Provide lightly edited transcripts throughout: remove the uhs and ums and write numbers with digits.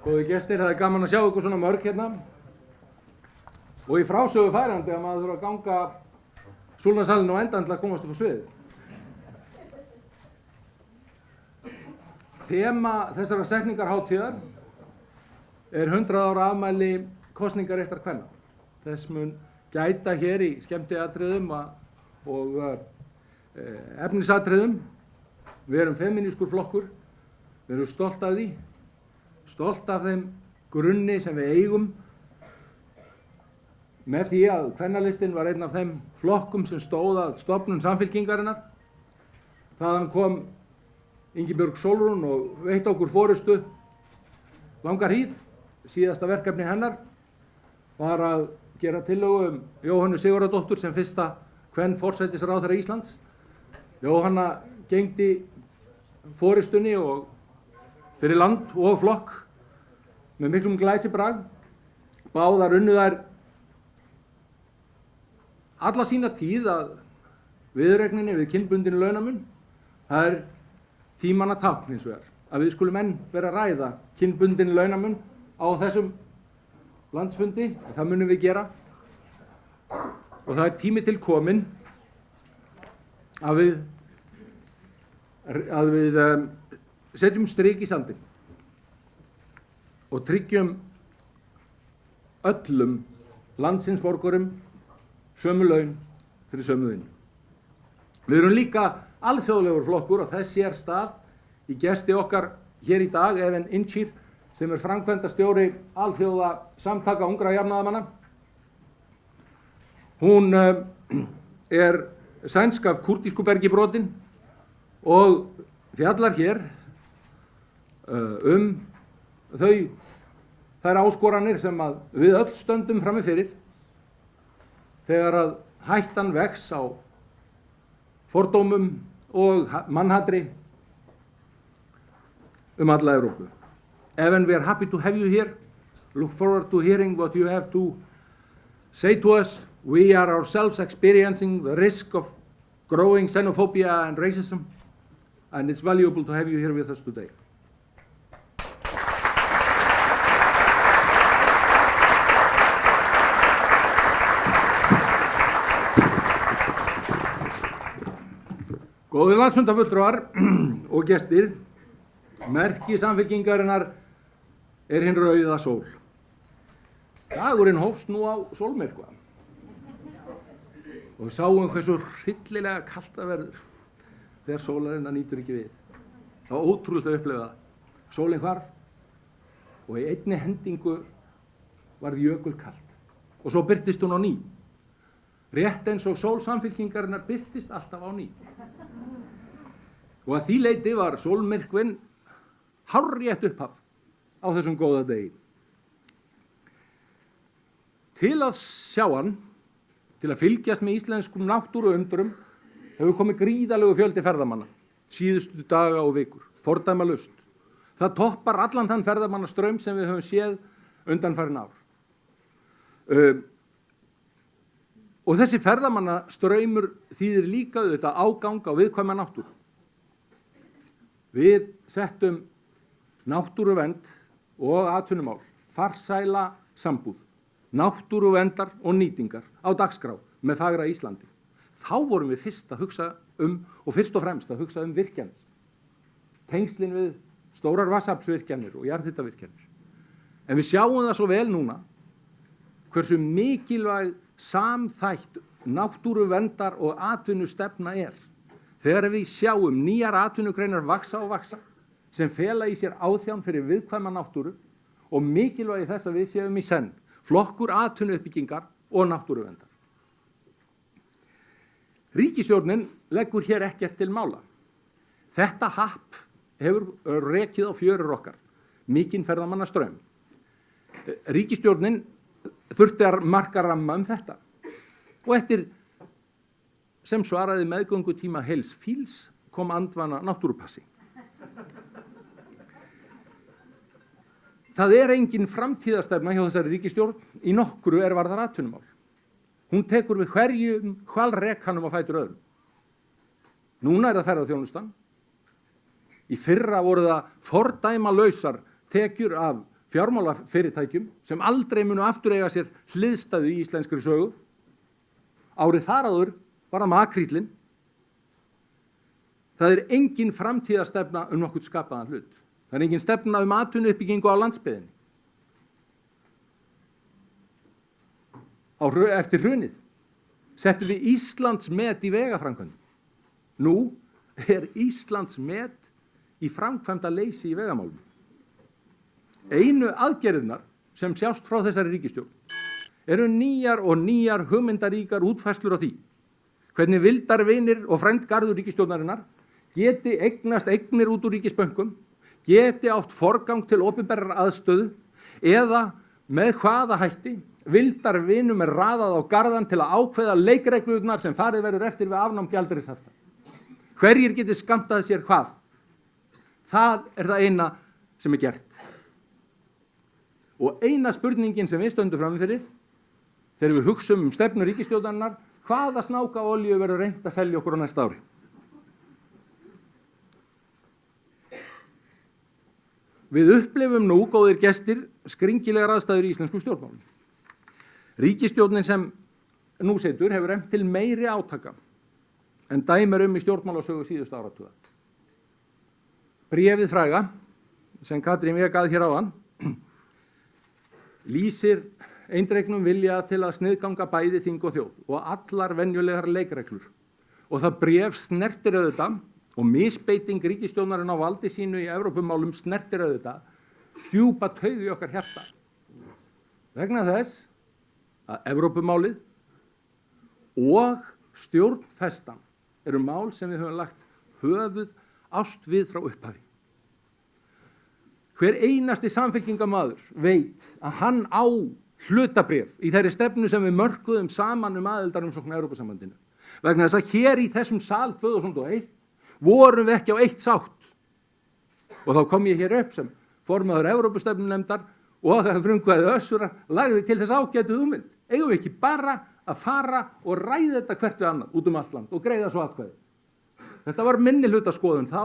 Góði gestir, það gaman að sjá ykkur svona mörg hérna. Og í frásögu færandi að maður þurfa að ganga Súlnasalinn á endan til að komast upp á sviðið. Þema þessara setningarhátíðar er 100 ára afmæli kosningaréttar kvenna. Þess mun gæta hér í skemmtiatriðum og efnisatriðum. Við erum femínískur flokkur, við erum stolt af því. Stolt af þeim grunni sem við eigum með því að Kvennalistinn var einn af þeim flokkum sem stóð að stofnun Samfylkingarinnar. Þaðan kom Ingibjörg Sólrún og veitti okkur forystu langa hríð. Síðasta verkefni hennar var að gera tillögu Jóhönnu Sigurðardóttur sem fyrsta kvenforsætisráðherra Íslands. Jóhanna gegndi forystunni og fyrir land og flokk með miklum glæsibrag. Báðar unnu þær alla sína tíð að viðureigninni við kynbundinn launamun. Það er tímanna tákn hins vegar að við skulum enn vera að ræða kynbundinn launamun á þessum landsfundi. Það munum við gera og það er tími til kominn að við setjum strik í sandinn og tryggjum öllum landsins borgurum sömu laun fyrir sömu vinnu. Við erum líka alþjóðlegur flokkur og þess sér stað í gesti okkar hér í dag, Even Incir, sem er framkvæmdastjóri alþjóða samtaka ungra jafnaðarmanna. Hún er sænsk af kúrdísku bergi brotin og fjallar hér þær áskoranir sem að við öll stöndum frammi fyrir þegar að hættan vex á fordómum og mannhatri alla Evrópu. Even, we are happy to have you here. Look forward to hearing what you have to say to us. We are ourselves experiencing the risk of growing xenophobia and racism, and it's valuable to have you here with us today. Góðir landsfundarfulltrúar og gestir, merki Samfylkingarinnar er hin rauða sól. Dagurinn hófst nú á sólmyrkva og við sáum hversu hryllilega kalt það verður þegar sólarinnar nýtur ekki við. Það var ótrúlegt að upplifa það. Sólin hvarf og í einni hendingu varð jökulkalt og svo birtist hún á ný. Rétt eins og sól Samfylkingarinnar birtist alltaf á ný. Og að því leyti var sólmyrkvinn hárrétt upphaf á þessum góða degi. Til að sjá hann, til að fylgjast með íslenskum náttúruundrum, hefur komið gríðarlegu fjöldi ferðamanna síðustu daga og vikur, fordæmalaust. Það toppar allan þann ferðamannastraum sem við höfum séð undanfarin ár. Og þessi ferðamannastraumur þýðir líka auðvitað ágang á viðkvæma náttúru. Við settum náttúruvernd og atvinnumál, farsæla sambúð, náttúruverndar og nýtingar á dagskrá með fagra Íslandi. Þá vorum við fyrst að hugsa og fyrst og fremst að hugsa virkjanir. Tengslin við stórar vatnsaflsvirkjanir og jarðhitavirkjanir. En við sjáum það svo vel núna hversu mikilvæg samþætt náttúruverndar og atvinnustefna er. Þegar við sjáum nýjar atvinnugreinar vaxa og vaxa sem fela í sér áþján fyrir viðkvæma náttúru og mikilvægi þess að við séum í senn flokkur atvinnuuppbyggingar og náttúruverndar. Ríkisstjórnin leggur hér ekkert til mála. Þetta happ hefur rekið á fjörur okkar, mikinn ferðamannastraum. Ríkisstjórnin þurfti að marka ramma þetta og eftir sem svaraði meðgöngutíma heils fíls kom andvana náttúrupassi. Það er engin framtíðarstefna hjá þessari ríkisstjórn í nokkru er varðar atvinnumál. Hún tekur við hverjum hvalrekanum á fætur öðrum. Núna er það ferðaþjónustan. Í fyrra voru það fordæmalausar tekjur af fjármálafyrirtækjum sem aldrei munu aftur eiga sér hliðstæðu í íslenskri sögu. Árið þar áður var það makríllinn. Það er engin framtíðarstefna nokkurn skapaðan hlut. Það er engin stefna atvinnuuppbyggingu á landsbyggðinni. Eftir hrunið settum við Íslandsmet í vegaframkvæmdum. Nú er Íslandsmet í framkvæmdaleysi í vegamálum. Einu aðgerðirnar sem sjást frá þessari ríkisstjórn eru nýjar og nýjar hugmyndaríkar útfærslur á því hvernig vildarvinir og frændgarður ríkisstjórnarinnar geti eignast eignir út úr ríkisbönkum, geti átt forgang til opinberrar aðstöðu eða með hvaða hætti vildarvinum er raðað á garðan til að ákveða leikreglurnar sem farið verður eftir við afnám gjaldeyrishafta. Hverjir geti skammtað sér hvað? Það er það eina sem er gert. Og eina spurningin sem við stöndum fram fyrir, þegar við hugsum stefnu ríkisstjórnarinnar, hvaða snáka olíu verður reynt að selja okkur á næsta ári? Við upplifum nú, góðir gestir, skringilegar aðstæður í íslensku stjórnmálum. Ríkisstjórnin sem nú situr hefur efnt til meiri átaka en dæmi í stjórnmálasögu síðustu áratuga. Bréfið fræga, sem Katrín vék að hér áðan, lýsir eindregnum vilja til að sniðganga bæði þing og þjóð og allar venjulegar leikreglur. Og það bréf snertir auðvitað og misbeiting ríkisstjórnarinn á valdi sínu í Evrópumálum snertir auðvitað djúpa taug í okkar hjarta. Vegna þess að Evrópumálið og stjórnfestan eru mál sem við höfum lagt höfuð ást við frá upphafi. Hver einasti samfylkingamaður veit að hann á hlutabréf í þeirri stefnu sem við mörkuðum saman aðildarumsókn að Evrópusambandinu. Vegna þess að hér í þessum sal 2001 vorum við ekki á eitt sátt. Og þá kom ég hér upp sem formaður Evrópustefnunefndar og að frumkvæði Össura lagði til þess ágætu hugmynd. Eigum við ekki bara að fara og ræða þetta hvert við annað út allt land og greiða svo atkvæði. Þetta var minni hlutaskoðun þá,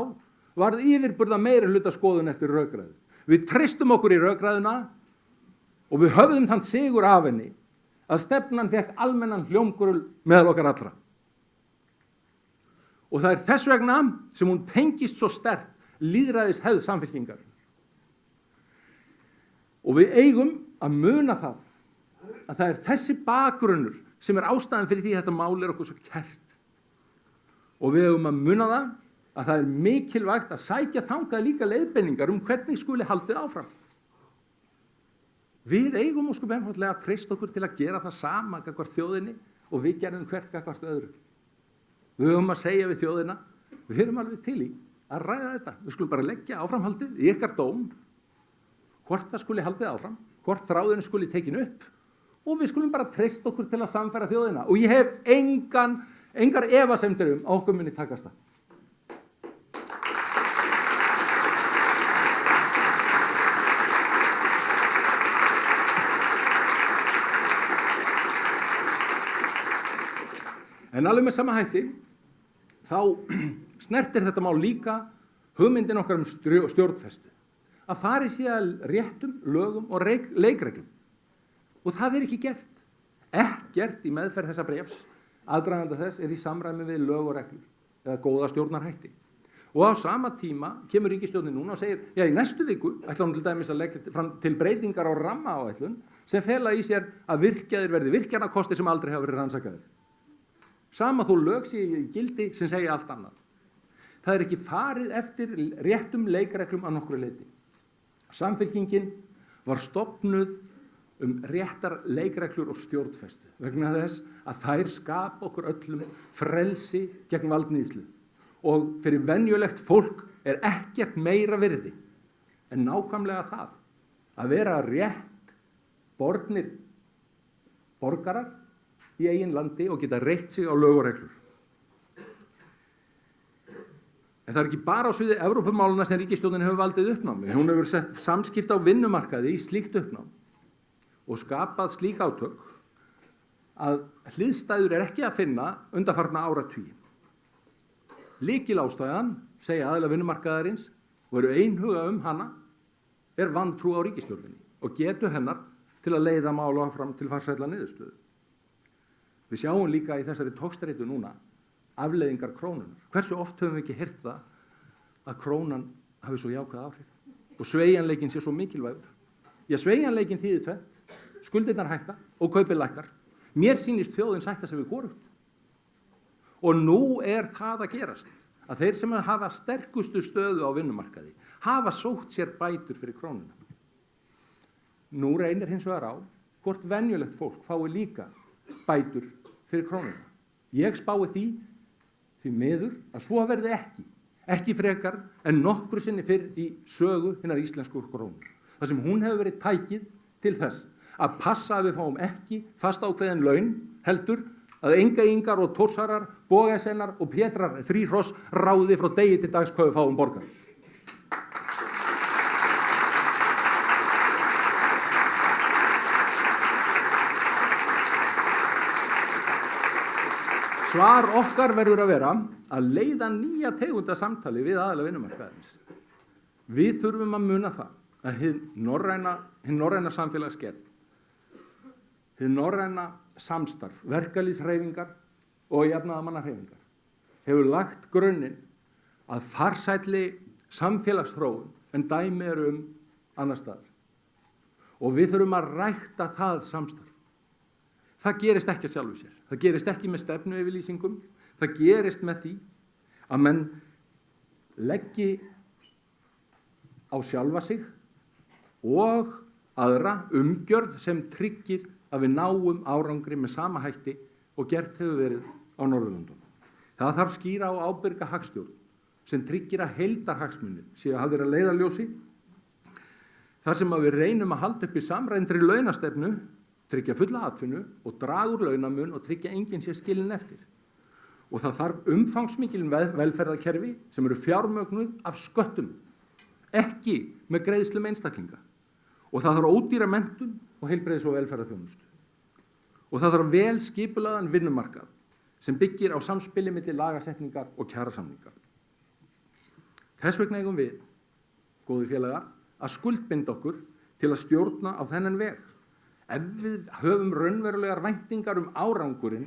varð yfirburða meiri hlutaskoðun eftir rökræðu. Við treystum okkur í rökræðuna og við höfðum þann sigur af henni að stefnan fékk almennan hljómgrunn meðal okkar allra. Og það er þess vegna sem hún tengist svo sterkt lýðræðishefð Samfylkingar. Og við eigum að muna það að það er þessi bakgrunnur sem er ástæðan fyrir því að þetta mál er okkur svo kært. Og við eigum að muna það að það er mikilvægt að sækja þangað líka leiðbeiningar hvernig skuli haldið áfram. Við eigum og einfaldlega að treysta okkur til að gera það sama gagnvart þjóðinni og við gerðum hvert gagnvart öðru. Við eigum að segja við þjóðina, við erum alveg til í að ræða þetta. Við skulum bara leggja áframhaldið í ykkar dóm, hvort það skuli haldið áfram, hvort þráðinu skuli tekin upp og við skulum bara treysta okkur til að samfæra þjóðina. Og ég hef engar efasemdir að okkur muni takast það. En alveg með sama hætti, þá snertir þetta mál líka hugmyndin okkar stjórnfestu. Að fari sér réttum, lögum og leikreglum. Og það er ekki gert. Ekkert í meðferð þessa bréfs, aðdraganda þess, er í samræmi við lög og reglur, eða góða stjórnarhætti. Og á sama tíma kemur ríkisstjórnin núna og segir, já, í næstu viku ætla hún til dæmis að leggja fram til breytingar á rammaáætlun sem fela í sér að virkjaðir verði virkjanakostir sem aldrei hafa verið rannsakaðir. Sama þó lög sé í gildi sem segja allt annað. Það er ekki farið eftir réttum leikreglum að nokkru leyti. Samfylkingin var stofnuð réttar leikreglur og stjórnfestu vegna þess að þær skapa okkur öllum frelsi gegn valdníðslu. Og fyrir venjulegt fólk er ekkert meira virði en nákvæmlega það að vera rétt bornir borgarar í eigin landi og geta reitt sig á lög og reglur. En það er ekki bara á sviði Evrópumáluna sem ríkisstjórnin hefur valdið uppnámi. Hún hefur sett samskipti á vinnumarkaði í slíkt uppnám og skapað slík átök að hliðstæður er ekki að finna undanfarna áratugi. Lykilástæðan, segja aðila vinnumarkaðarins, voru einhuga hana, er vantrú á ríkisstjórninni og getu hennar til að leiða mál áfram til farsælla niðurstöðu. Við sjáum líka í þessari togstreitu núna afleiðingar krónunar. Hversu oft höfum við ekki heyrt það að krónan hafi svo jákvæð áhrif og sveigjanleikinn sé svo mikilvægur. Já, sveigjanleikinn þýðir tvennt, skuldirnar hækka og kaupið lækkar. Mér sýnist þjóðin sætta sig við hvorugt. Og nú er það að gerast, að þeir sem hafa sterkustu stöðu á vinnumarkaði hafa sótt sér bætur fyrir krónuna. Nú reynir hins vegar á hvort venjulegt fólk fái líka bætur fyrir krónuna. Ég spái því miður að svo verði ekki frekar en nokkru sinni fyrr í sögu hinnar íslensku krónu. Það sem hún hefur verið tækið til þess að passa að við fáum ekki fast ákveðin laun, heldur að Enga-Ingar og Thórsarar, Bogasennar og Pétrar þríhross ráði frá degi til dags hvað við fáum borgað. Svar okkar verður að vera að leiða nýja tegunda samtali við aðila vinnumarkaðarins. Við þurfum að muna það að hið norræna samfélagsgerð, hið norræna samstarf, verkalýðshreyfingar og jafnaðarmannahreyfingar hefur lagt grunninn að farsælli samfélagsþróun en dæmi eru annars staðar. Og við þurfum að rækta það samstarf. Það gerist ekki að sjálfu sér. Það gerist ekki með stefnuyfirlýsingum. Það gerist með því að menn leggi á sjálfa sig og aðra umgjörð sem tryggir að við náum árangri með sama hætti og gert hefur verið á Norðurlöndunum. Það þarf skýra og ábyrga hagstjórn sem tryggir að heildarhagsmunir séu hafðir að leiðarljósi, þar sem að við reynum að halda upp í samræmdri launastefnu, tryggja fulla atvinnu og draga úr launamun og tryggja enginn sé skilinn eftir. Og það þarf umfangsmikil velferðarkerfi sem eru fjármögnuð af sköttum, ekki með greiðslum einstaklinga. Og það þarf ódýra menntun og heilbrigðis- og velferðarþjónustu. Og það þarf vel skipulagðan vinnumarkað sem byggir á samspili milli lagasetningar og kjarasamninga. Þess vegna eigum við, góðir félagar, að skuldbinda okkur til að stjórna á þennan veg. Ef við höfum raunverulegar væntingar árangurinn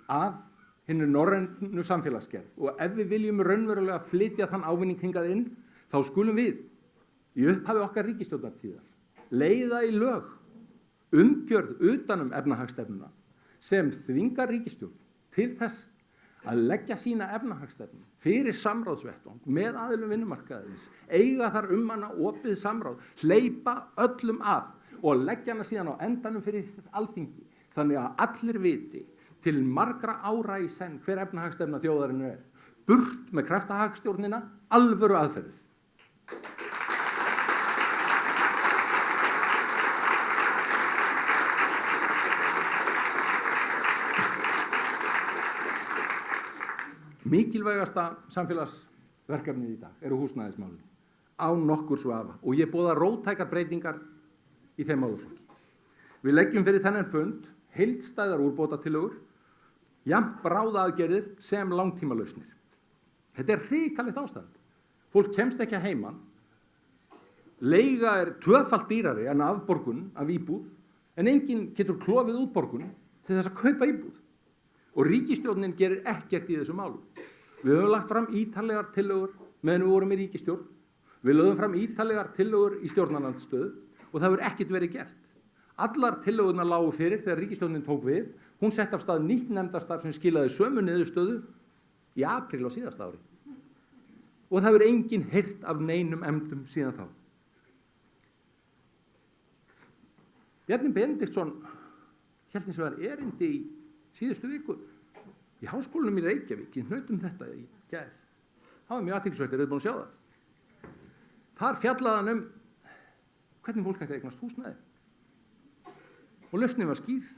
af hinni norrænu samfélagsgerð og ef við viljum raunverulega flytja þann ávinning hingað inn, þá skulum við í upphafi okkar ríkisstjórnartíðar leiða í lög umgjörð utanum efnahagsstefnuna sem þvingar ríkisstjórn til þess að leggja sína efnahagsstefnu fyrir samráðsvettvang með aðilum vinnumarkaðarins, eiga þar hana opið samráð, hleypa öllum að og leggja hana síðan á endanum fyrir Alþingi, þannig að allir viti til margra ára í senn hver efnahagsstefna þjóðarinnar er. Burt með kraftahagstjórnina, alvöru aðferðir. Mikilvægasta samfélagsverkefnið í dag eru húsnæðismálin, án nokkurs vafa, og ég boða róttækar breytingar í þeim málaflokki. Við leggjum fyrir þennan fund heildstæðar úrbótatillögur, jafnt bráðaaðgerðir sem langtímalausnir. Þetta er hrikalegt ástand. Fólk kemst ekki að heiman, leiga er tvöfalt dýrari en afborgun af íbúð, en enginn getur klofið útborgun til þess að kaupa íbúð. Og ríkisstjórnin gerir ekkert í þessu málum. Við höfum lagt fram ítarlegar tillögur meðan við vorum í ríkisstjórn. Við lögðum fram ítarlegar tillögur í stjórnarlandsstöðu og það hefur ekkert verið gert. Allar tillögurnar lágu fyrir þegar ríkisstjórnin tók við. Hún sett af stað nýtt nefndarstarf sem skilaði sömu niðurstöðu í apríl á síðasta ári. Og það hefur enginn heyrt af neinum efndum síðan þá. Bjarni Benediktsson hélt hins vegar erindi í síðustu viku í Háskólanum í Reykjavík, ég hnaut þetta í gær. Það var mjög athyglisvert, eru þið búin að sjá það? Þar fjallaði hann hvernig fólk ætti að eignast húsnæði. Og lausnin var skýr.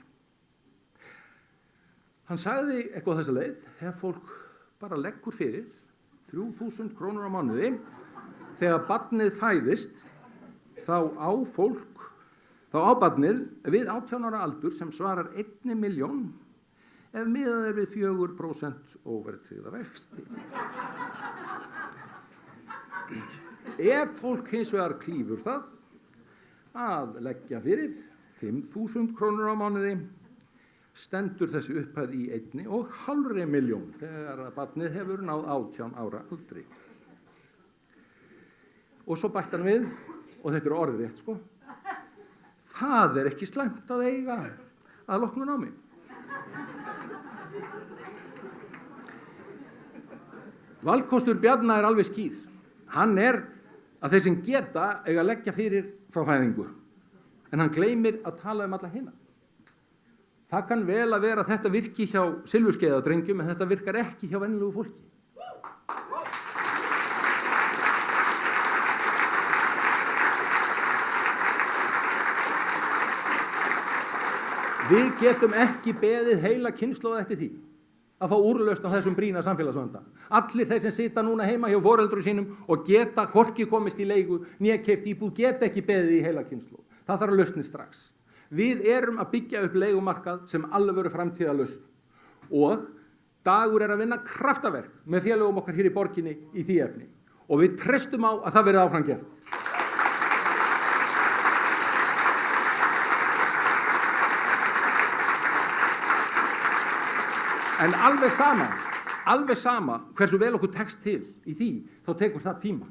Hann sagði eitthvað þessa leið, ef fólk bara leggur fyrir 3.000 krónur á mánuði, þegar barnið fæðist, þá á barnið við 18 ára aldur sem svarar 1 milljón ef miðað er við 4% óverðtryggða vexti. Ef fólk hins vegar klífur það að leggja fyrir 5.000 krónur á mánuði, stendur þessi upphæð í 1,5 milljón þegar að barnið hefur náð 18 ára aldri. Og svo bætti hann við, og þetta er orðrétt sko, það er ekki slæmt að eiga að loknu námi. Valkostur Bjarna er alveg skýr. Hann er að þeir sem geta eiga að leggja fyrir frá fæðingu, en hann gleymir að tala alla hina. Það kann vel að vera að þetta virki hjá silfurskeiðadrengjum, en þetta virkar ekki hjá venjulegu fólki. Við getum ekki beðið heila kynslóð eftir því að fá úrlausn á þessum brýna samfélagsvanda. Allir þeir sem sita núna heima hjá foreldrum sínum og geta hvorki komist í leigu né keypt íbúð geta ekki beðið í heila kynslóð. Það þarf að lausnir strax. Við erum að byggja upp leigumarkað sem alvöru framtíðarlausn og Dagur er að vinna kraftaverk með félögum okkar hér í borginni í því efni og við treystum á að það verði áfram gert. En alveg sama hversu vel okkur tekst til í því, þá tekur það tíma.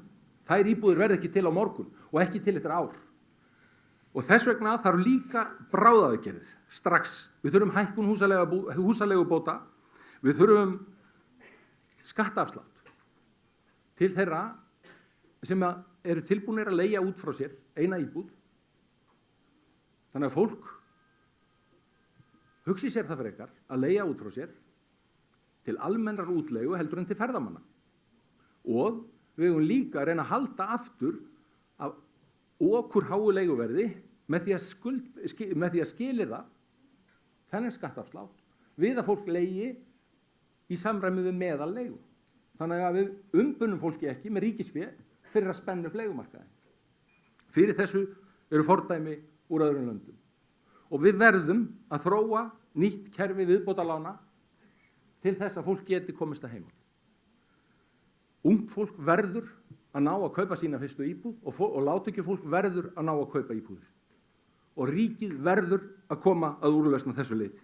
Þær íbúðir verða ekki til á morgun og ekki til eftir ár. Og þess vegna þarf líka bráðaaðgerðir strax. Við þurfum hækkun húsaleigubóta, við þurfum skattaafslátt til þeirra sem eru tilbúnir að leigja út frá sér eina íbúð. Þannig að fólk hugsi sér það frekar að leigja út frá sér til almennrar útleigu heldur en til ferðamanna. Og við höfum líka að reyna að halda aftur af okurháu leiguverði með því að skilyrða þennan skattafslátt við að fólk leigi í samræmi við meðalleigu. Þannig að við umbunum fólki ekki með ríkisfé fyrir að spenna upp leigumarkaðinn. Fyrir þessu eru fordæmi úr öðrum löndum. Og við verðum að þróa nýtt kerfi viðbótarlána til þess að fólk geti komist að heiman. Ungt fólk verður að ná að kaupa sína fyrstu íbúð og lágtekjufólk verður að ná að kaupa íbúðir. Og ríkið verður að koma að úrlausna þessu leyti.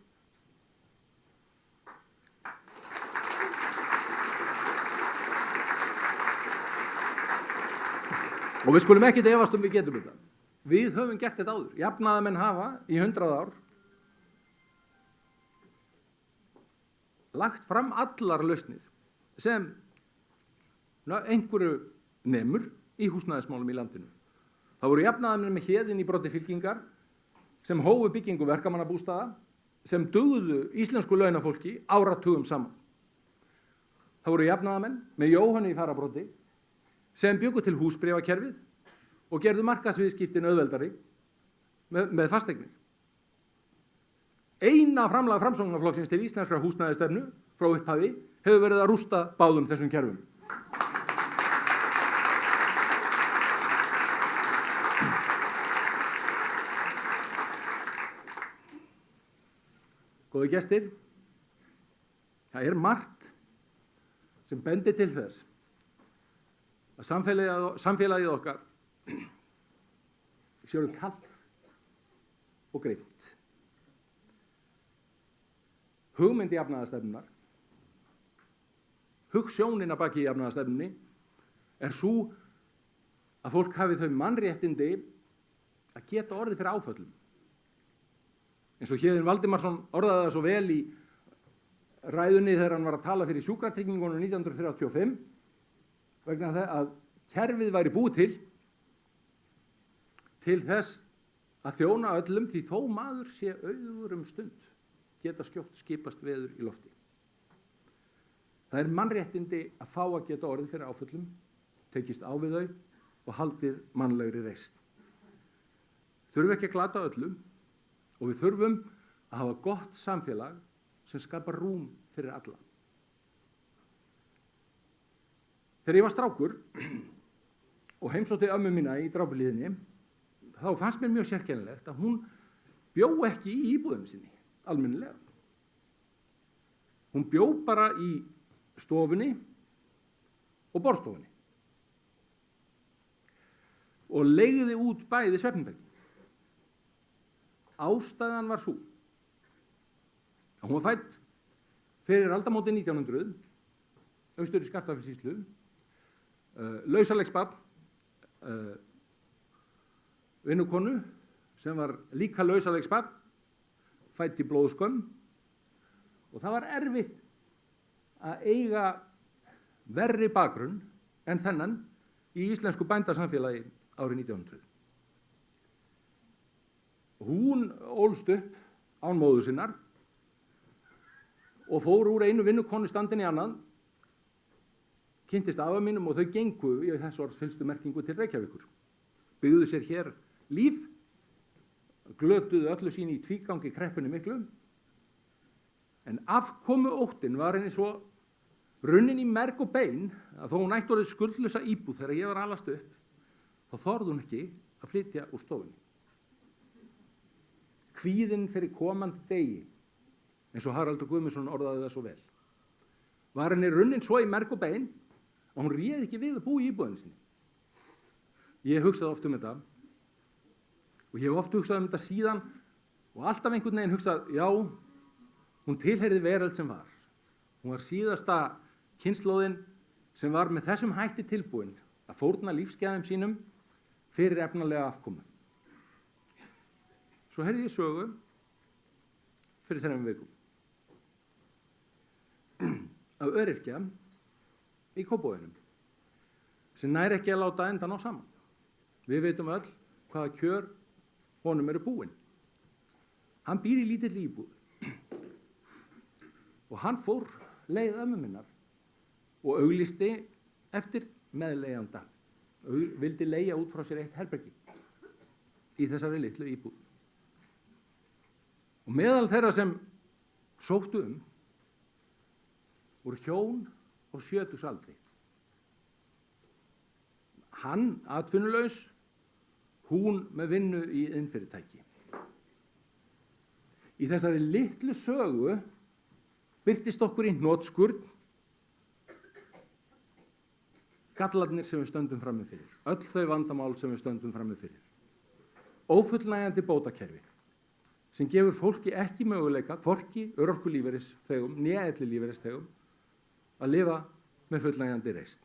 Og við skulum ekkert efast við getum þetta. Við höfum gert þetta áður. Jafnaðarmenn hafa í 100 ár lagt fram allar lausnir sem einhverju nemur í húsnæðismálum í landinu. Það voru jafnaðarmenn með héðinn í broddi fylkingar sem hófu byggingu verkamannabústaða sem dugðu íslensku launafólki áratugum saman. Það voru jafnaðarmenn með Jóhanni í fararbroddi sem bjuggu til húsbréfakerfið og gerðu markaðsviðskiptin auðveldari með fasteignir. Eina framlag Framsóknarflokksins til íslenskrar húsnæðisstefnu frá upphafi hefur verið að rústa báðum þessum kerfum. Góðu gestir, það er margt sem bendir til þess að samfélagið okkar sé orðið kalt og grimmt. Hugmynd jafnaðarstefnunnar, hugsjónin að baki jafnaðarstefnunni er sú að fólk hafi þau mannréttindi að geta orðið fyrir áföllum. Eins og Héðinn Valdimarsson orðaði það svo vel í ræðunni þegar hann var að tala fyrir sjúkratryggingunum 1935 vegna þess að kerfið væri búið til þess að þjóna öllum því þó maður sé auðugur stund geta skjótt skipast veður í lofti. Það er mannréttindi að fá að geta orðið fyrir áföllum, tekist á við þau og haldið mannlegri reisn. Þurfum ekki að glata öllum og við þurfum að hafa gott samfélag sem skapar rúm fyrir alla. Þegar ég var strákur og heimsótti ömmu mína í Drápuhlíðinni, þá fannst mér mjög sérkennilegt að hún bjó ekki í íbúðinni sinni, almennilega. Hún bjó bara í stofunni og borðstofunni. og leigði út bæði svefnherbergi. Ástæðan var sú að hún var fædd fyrir aldamótin 1900, austur í Skaftafellssýslu, lausalegsbarn, vinnukonu sem var líka lausalegsbarn, fædd í blóðskömm, og það var erfitt að eiga verri bakgrunn en þennan í íslensku bændasamfélagi árið 1900. Hún ólst upp án móður sinnar og fór úr einu vinnukonustandin í annan, kynntist afa mínum og þau gengu í þess orðs fyllstu merkingu til Reykjavíkur. Byggðu sér hér líf, glötuðu öllu sín í tvígangi kreppunni miklu, en afkomu óttin var henni svo runnin í merg og bein að þó hún ætti orðið skuldlausa íbúð þegar ég var alast upp, þá þorði hún ekki að flytja úr stofunni. Kvíðinn fyrir komandi degi, eins og Haraldur Guðmundsson orðaði það svo vel, var henni runnin svo í merg og bein að hún réð ekki við að búa í íbúðinni sinni. Ég hugsaði oft þetta og ég hef oft hugsað þetta síðan og alltaf einhvern veginn hugsað, já, hún tilheyrði veröld sem var. Hún var síðasta kynslóðin sem var með þessum hætti tilbúin að fórna lífsgæðum sínum fyrir efnalega afkomu. Svo heyrði ég sögu fyrir 3 vikum af öryrkja í Kópavoginum sem nær ekki að láta endan á saman. Við veitum öll hvaða kjör honum eru búin. Hann býr í lítilli íbúð og hann fór leið ömmu minnar og auglýsti eftir meðleigjanda. Vildi leigja út frá sér eitt herbergi í þessari litlu íbúð. Og meðal þeirra sem sóttu voru hjón á 70-aldri. Hann atvinnulaus, hún með vinnu í iðnfyrirtæki. Í þessari litlu sögu birtist okkur í hnotskurn gallarnir sem við stöndum frammi fyrir, öll þau vandamál sem við stöndum frammi fyrir. Ófullnægjandi bótakerfi sem gefur fólki ekki möguleika, hvorki örorkulífeyrisþegum né ellilífeyrisþegum, að lifa með fullnægjandi reisn.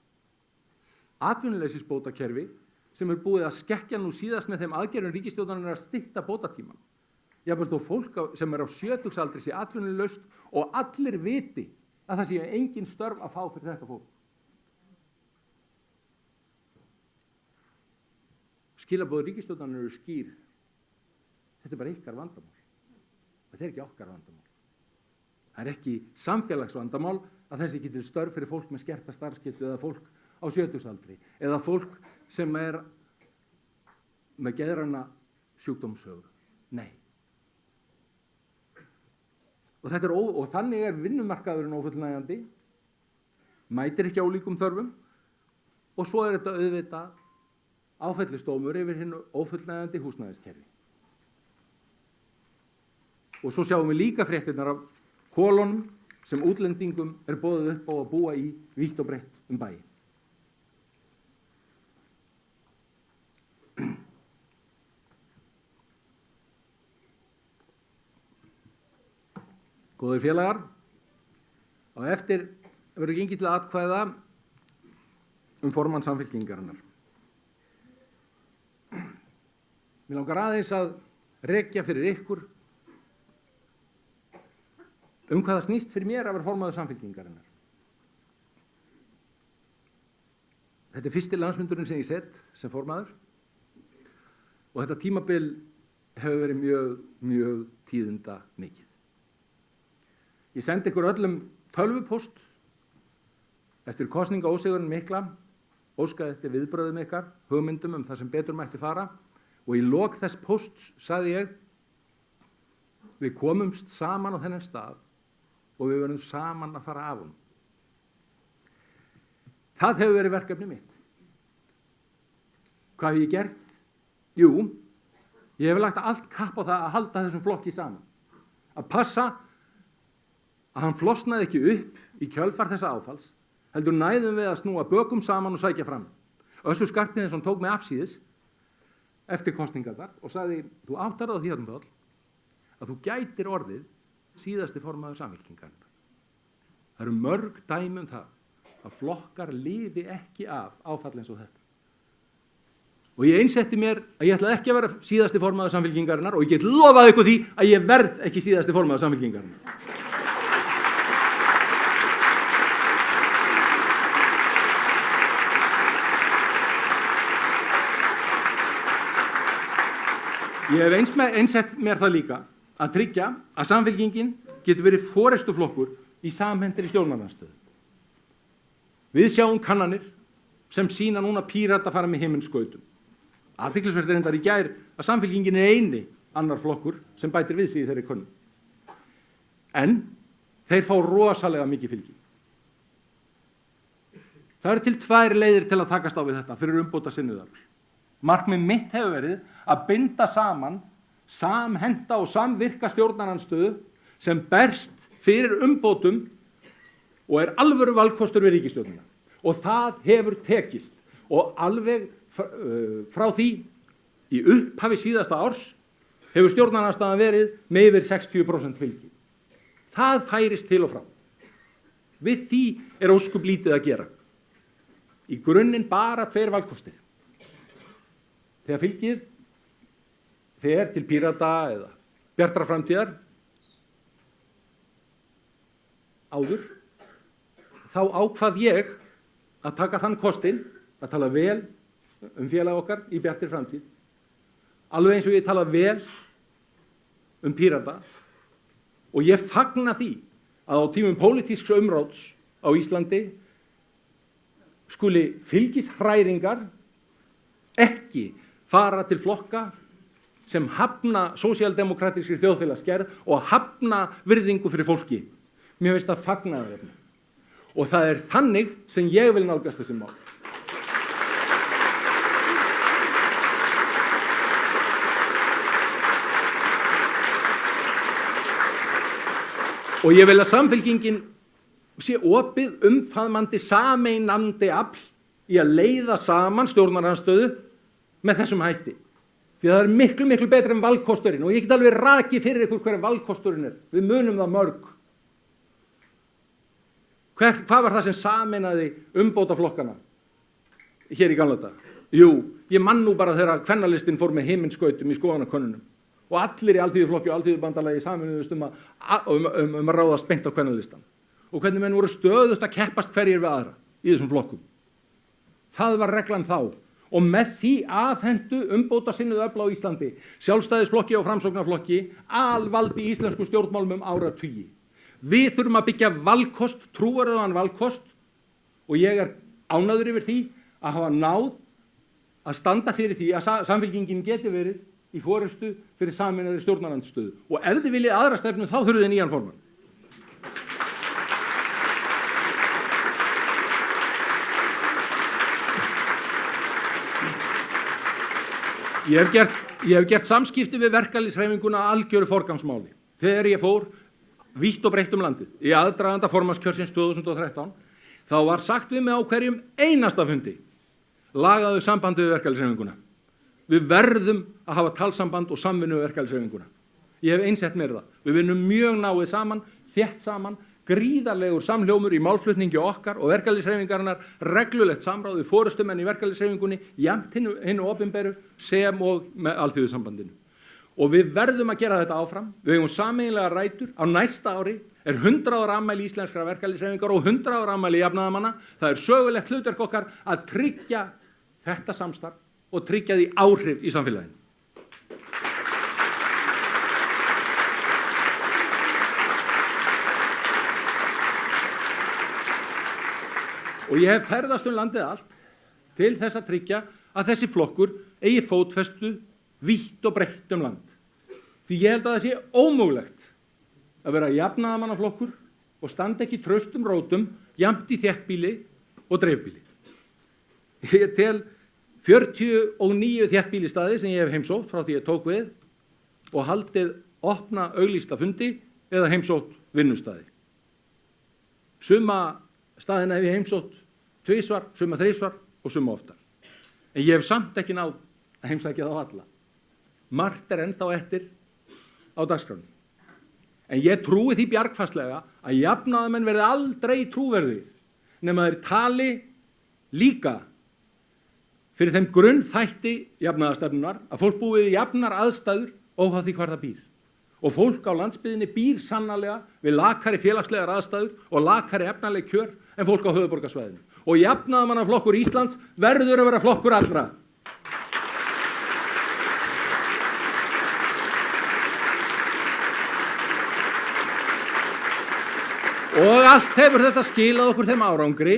Atvinnuleysisbótakerfi sem er búið að skekkja nú síðast með þeim aðgerðum ríkisstjórnarinnar að stytta bótatímann. Jafnvel þó fólk sem er á 70-aldri sé atvinnulaust og allir viti að það sé engin störf að fá fyrir þetta fólk. Skilaboð ríkisstjórnarinnar eru skýr. Þetta er bara ykkar vandamál. Þetta er ekki okkar vandamál. Það er ekki samfélagsvandamál að þessi getur störf fyrir fólk með skerta starfsgetu eða fólk á 70-aldri eða fólk sem er með geðræna sjúkdómssögu. Nei. Og þannig er vinnumarkaðurinn ófullnægjandi, mætir ekki álíkum þörfum og svo er þetta auðvitað áfellisdómur yfir hinu ófullnægjandi húsnæðiskerfi. Og svo sjáum við líka fréttirnar af kolonum sem útlendingum er boðið upp á að búa í vítt og breitt bæinn. Góðir félagar, á eftir verður gengið til að atkvæða formann Samfylkingarinnar. Mig langar aðeins að rekja fyrir ykkur hvað það snýst fyrir mér að vera formaður Samfylkingarinnar. Þetta er fyrsti landsfundurinn sem ég sett sem formaður og þetta tímabil hefur verið mjög tíðinda mikið. Ég sendi ykkur öllum tölvupóst eftir kosningaósigurinn mikla, óskaði eftir viðbröðum ykkar, hugmyndum það sem betur mætti fara og í lok þess pósts sagði ég, við komumst saman á þennan stað og við verðum saman að fara af honum. Það hefur verið verkefni mitt. Hvað hef ég gert? Jú, ég hef lagt allt kapp á það að halda þessum flokki saman. Að passa að hann flosnaði ekki upp í kjölfar þessa áfalls, heldur næðum við að snúa bökum saman og sækja fram. Össur Skarphéðinsson tók mig afsíðis eftir kosningarnar og sagði, þú áttar á því að þú gætir orðið síðasti formaður Samfylkingarinnar. Það eru mörg dæmi það að flokkar lifi ekki af áfall eins og þetta. Og ég einsetti mér að ég ætlaði ekki að vera síðasti formaður Samfylkingarinnar og ég get lofað ykkur því að ég verð ekki síðasti formaður Samfylkingarinnar. Ég hef einsett mér það líka að tryggja að Samfylkingin getur verið forystuflokkur í samhentri stjórnarandstöðu. Við sjáum kannanir sem sýna núna Pírata fara með himinskautum. Athyglisvert er reyndar í gær að Samfylkingin er eini annar flokkur sem bætir við sig í þeirri könnun. En þeir fá rosalega mikið fylgi. Það eru til 2 leiðir til að takast á við þetta fyrir umbóta sinnuðar. Markmið mitt hefur verið að binda saman samhenta og samvirka stjórnarandstöðu sem berst fyrir umbótum og er alvöru valkostur við ríkisstjórnina. Og það hefur tekist og alveg frá því í upphafi síðasta árs hefur stjórnarandstaðan verið með yfir 60% fylgi. Það færist til og frá. Við því er óskup lítið að gera. Í grunninn bara 2 valkostir. Þegar fylgið fer til Pírata eða Bjartrar framtíðar áður, þá ákvað ég að taka þann kostinn að tala vel félag okkar í Bjartri framtíð, alveg eins og ég tala vel Pírata og ég fagna því að á tímum pólitísks umróts á Íslandi skuli fylgishræringar ekki fara til flokka sem hafna sósíaldemókratískri þjóðfélagsgerð og hafna virðingu fyrir fólki. Mér finnst það fagnaðarefni. Og það er þannig sem ég vil nálgast þessi mál. Og ég vil að Samfylkingin sé opið umfaðmandi sameinandi afl í að leiða saman stjórnarandstöðu með þessum hætti. Því það er miklu, miklu betra en valkosturinn og ég get alveg rakið fyrir ykkur hver valkosturinn er. Við munum það mörg. Hvað var það sem sameinaði umbótaflokkana hér í gamla daga? Jú, ég man nú bara þegar kvennalistinn fór með himinskautum í skoðanakönnunum og allir í Alþýðuflokki og Alþýðubandalagi sameinuðust um að ráðast beint á kvennalistan. Og hvernig menn voru stöðugt að keppast hverjir við aðra í þessum flokkum. Það var reglan þá. Og með því afhentu umbóta sinnuð öfl á Íslandi, Sjálfstæðisflokki og Framsóknarflokki, alvaldi í íslensku stjórnmálum áratugi. Við þurfum að byggja valkost, trúverðugan valkost og ég er ánægður yfir því að hafa náð að standa fyrir því að Samfylkingin geti verið í forystu fyrir sameinaðri stjórnarandstöðu. Og ef þið viljið aðra stefnu þá þurfið þið nýjan formann. Ég hef gert samskipti við verkalýðshreyfinguna algjöru forgangsmáli. Þegar ég fór vítt og breitt landið í aðdraganda formannskjörsins 2013, þá var sagt við mig á hverjum einasta fundi, lagaðu sambandi við verkalýðshreyfinguna. Við verðum að hafa talsamband og samvinnu við verkalýðshreyfinguna. Ég hef einsett mér það. Við vinnum mjög náið saman, þétt saman, gríðarlegur samhljómur í málflutningi okkar og verkalýðshreyfingarinnar, reglulegt samráð við forystumenn í verkalýðshreyfingunni, jafnt hinu opinberu sem og með Alþýðusambandinu. Og við verðum að gera þetta áfram. Við eigum sameiginlega rætur. Á næsta ári er 100 ára afmæli íslenskra verkalýðshreyfingar og 100 ára afmæli jafnaðarmanna. Það er sögulegt hlutverk okkar að tryggja þetta samstarf og tryggja því áhrif í samfélaginu. Og ég hef ferðast landið allt til þess að tryggja að þessi flokkur eigi fótfestu vítt og breitt land. Því ég held að það sé ómögulegt að vera jafnaðarmannaflokkur og standa ekki traustum rótum jafnt í þéttbýli og dreifbýli. Ég tel 49 þéttbýlistaði sem ég hef heimsótt frá því ég tók við og haldið opna auglýsta fundi eða heimsótt vinnustaði. Suma staðina hef ég heimsótt 2, suma 3 og suma oftar. En ég hef samt ekki náð að heimsækja þá alla. Margt ennþá eftir á dagskránni. En ég trúi því bjargfastlega að jafnaðarmenn verði aldrei trúverðugir nema þeir tali líka fyrir þeim grunnþætti jafnaðarstefnunar að fólk búið í jafnar aðstæður óháð því hvar það býr. Og fólk á landsbyggðinni býr sannarlega við lakari félagslegar aðstæður og lakari efnaleg kjör en fólk á höfuðborgarsvæðinu. Og jafnaðarmannaflokkur Íslands verður að vera flokkur allra. Og allt hefur þetta skilað okkur þeim árangri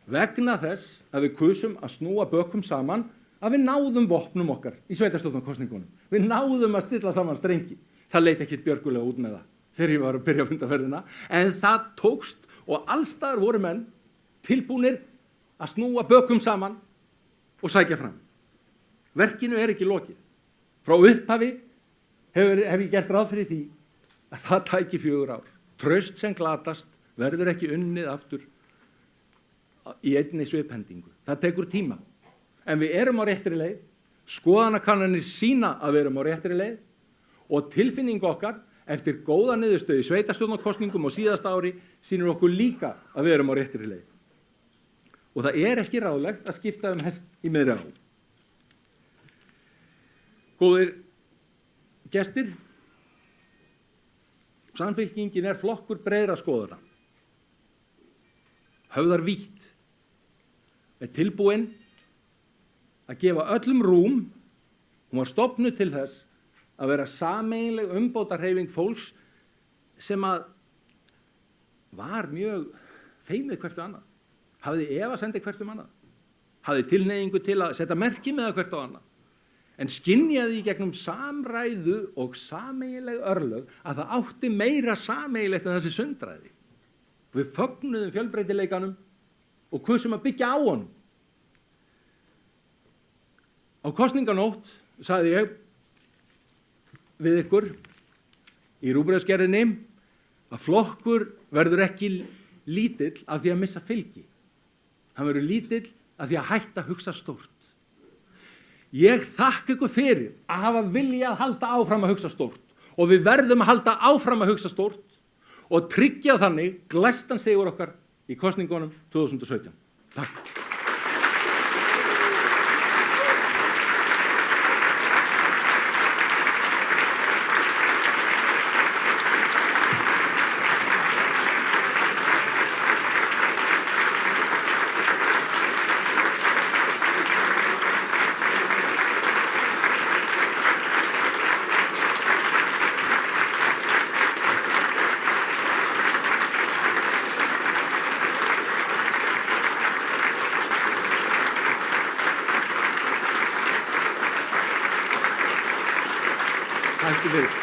vegna þess að við kusum að snúa bökum saman að við náðum vopnum okkar í sveitarstjórnarkosningunum. Við náðum að stilla saman strengi. Það leit ekkit björgulega út með það þegar ég var að byrja fundarferðina, en það tókst og allstaðar voru menn tilbúnir að snúa bökum saman og sækja fram. Verkinu ekki lokið. Frá upphafi hef ég gert ráð fyrir því að það tæki 4 ár. Traust sem glatast verður ekki unnið aftur í einni sviphendingu. Það tekur tíma. En við erum á réttri leið, skoðanakannanir sýna að við erum á réttri leið og tilfinning okkar eftir góða niðurstöðu í sveitarstjórnarkosningum á síðasta ári sýnir okkur líka að við erum á réttri leið. Og það ekki ráðlegt að skipta hest í miðri á. Góðir gestir, Samfylkingin flokkur breiðra skoðana. Höfðar vítt. Tilbúin að gefa öllum rúm. Hún var stofnuð til þess að vera sameiginleg umbótahreyfing fólks sem að var mjög feimið hvert við annað. Hafði efasemdir hvert annað. Hafði tilhneigingu til að setja merki með hvert á annað. En skynjaði í gegnum samræðu og sameiginleg örlög að það átti meira sameiginlegt en þessi sundræði. Við fögnuðum fjölbreytileikanum og kusum að byggja á honum. Á kosninganótt sagði ég við ykkur í rúgbrauðsgerðinni að flokkur verður ekki lítill af því að missa fylgi. Hann verður lítill af því að hætta að hugsa stórt. Ég þakka ykkur fyrir að hafa vilja að halda áfram að hugsa stórt og við verðum að halda áfram að hugsa stórt og tryggja þannig glæstan sigur okkar í kosningunum 2017. Takk. Thank you.